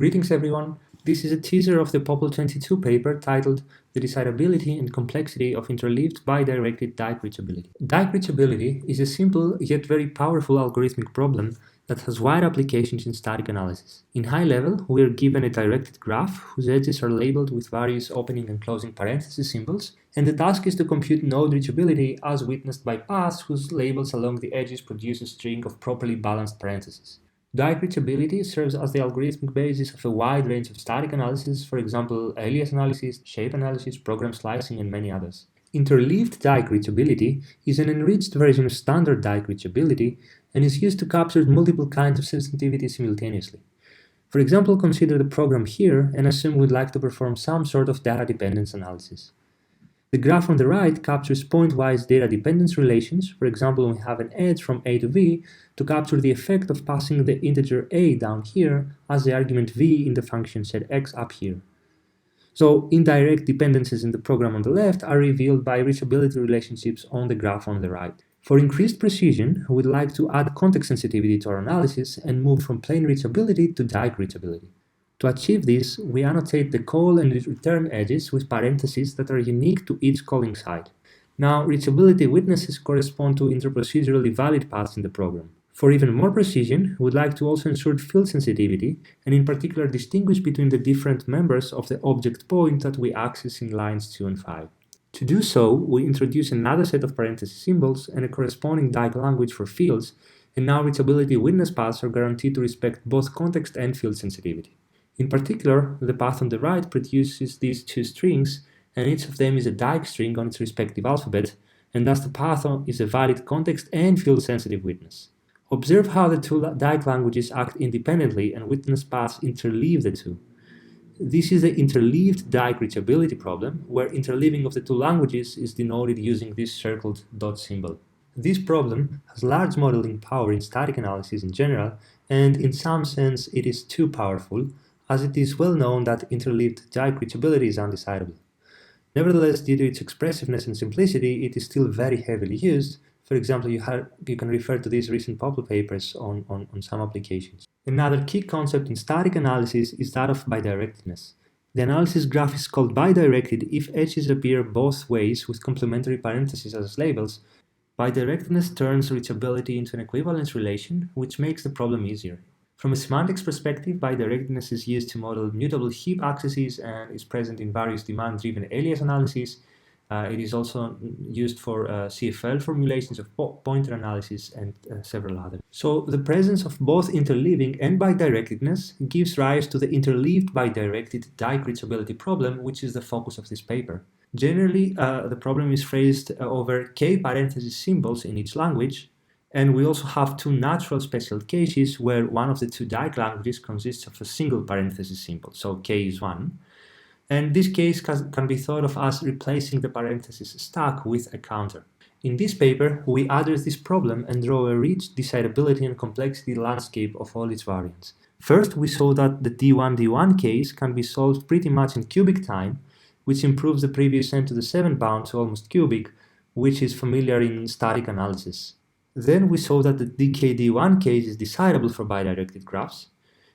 Greetings everyone, this is a teaser of the Popl 22 paper titled The Decidability and Complexity of Interleaved Bidirected Dyck Reachability. Dyck reachability is a simple yet very powerful algorithmic problem that has wide applications in static analysis. In high level, we are given a directed graph whose edges are labeled with various opening and closing parenthesis symbols, and the task is to compute node reachability as witnessed by paths whose labels along the edges produce a string of properly balanced parentheses. Dyck reachability serves as the algorithmic basis of a wide range of static analysis, for example, alias analysis, shape analysis, program slicing, and many others. Interleaved Dyck reachability is an enriched version of standard Dyck reachability and is used to capture multiple kinds of sensitivity simultaneously. For example, consider the program here and assume we'd like to perform some sort of data dependence analysis. The graph on the right captures point-wise data dependence relations. For example, we have an edge from A to V to capture the effect of passing the integer a down here as the argument v in the function set x up here. So indirect dependencies in the program on the left are revealed by reachability relationships on the graph on the right. For increased precision, we'd like to add context sensitivity to our analysis and move from plain reachability to Dyck reachability. To achieve this, we annotate the call and return edges with parentheses that are unique to each calling side. Now, reachability witnesses correspond to interprocedurally valid paths in the program. For even more precision, we'd like to also insert field sensitivity, and in particular distinguish between the different members of the object point that we access in lines 2 and 5. To do so, we introduce another set of parenthesis symbols and a corresponding Dyck language for fields, and now reachability witness paths are guaranteed to respect both context and field sensitivity. In particular, the path on the right produces these two strings, and each of them is a Dyck string on its respective alphabet, and thus the path is a valid context and field-sensitive witness. Observe how the two Dyck languages act independently and witness paths interleave the two. This is the interleaved Dyck reachability problem, where interleaving of the two languages is denoted using this circled dot symbol. This problem has large modeling power in static analysis in general, and in some sense it is too powerful, as it is well known that interleaved Dyck reachability is undecidable. Nevertheless, due to its expressiveness and simplicity, it is still very heavily used. For example, you can refer to these recent Popl papers on some applications. Another key concept in static analysis is that of bidirectedness. The analysis graph is called bidirected if edges appear both ways with complementary parentheses as labels. Bidirectedness turns reachability into an equivalence relation, which makes the problem easier. From a semantics perspective, bidirectedness is used to model mutable heap accesses and is present in various demand-driven alias analyses. It is also used for CFL formulations of pointer analysis and several others. So the presence of both interleaving and bidirectedness gives rise to the interleaved bidirected Dyck reachability problem, which is the focus of this paper. Generally, the problem is phrased over k parenthesis symbols in each language, and we also have two natural special cases where one of the two Dyck languages consists of a single parenthesis symbol, so k is 1. And this case can be thought of as replacing the parenthesis stack with a counter. In this paper, we address this problem and draw a rich decidability and complexity landscape of all its variants. First, we saw that the D1 case can be solved pretty much in cubic time, which improves the previous n to the 7 bound to almost cubic, which is familiar in static analysis. Then we saw that the DKD1 case is decidable for bidirected graphs,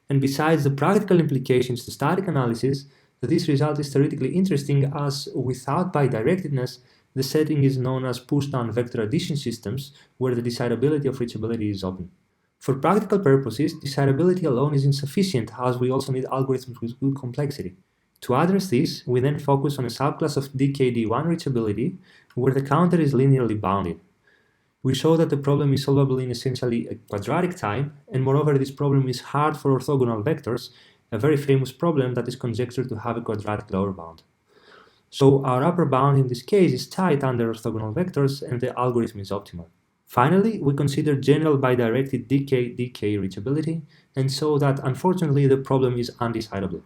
and besides the practical implications to static analysis, this result is theoretically interesting as without bidirectedness, the setting is known as push-down vector addition systems, where the decidability of reachability is open. For practical purposes, decidability alone is insufficient, as we also need algorithms with good complexity. To address this, we then focus on a subclass of DKD1 reachability, where the counter is linearly bounded. We show that the problem is solvable in essentially a quadratic time, and moreover this problem is hard for orthogonal vectors, a very famous problem that is conjectured to have a quadratic lower bound. So our upper bound in this case is tight under orthogonal vectors and the algorithm is optimal. Finally, we consider general bidirected DK reachability and show that unfortunately the problem is undecidable.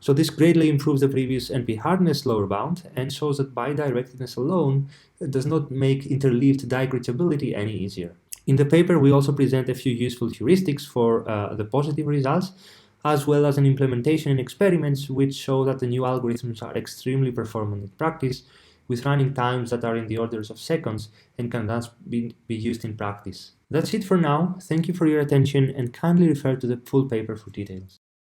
So this greatly improves the previous NP-hardness lower bound and shows that bidirectedness alone does not make interleaved Dyck reachability any easier. In the paper, we also present a few useful heuristics for the positive results, as well as an implementation in experiments which show that the new algorithms are extremely performant in practice, with running times that are in the orders of seconds and can thus be used in practice. That's it for now. Thank you for your attention and kindly refer to the full paper for details.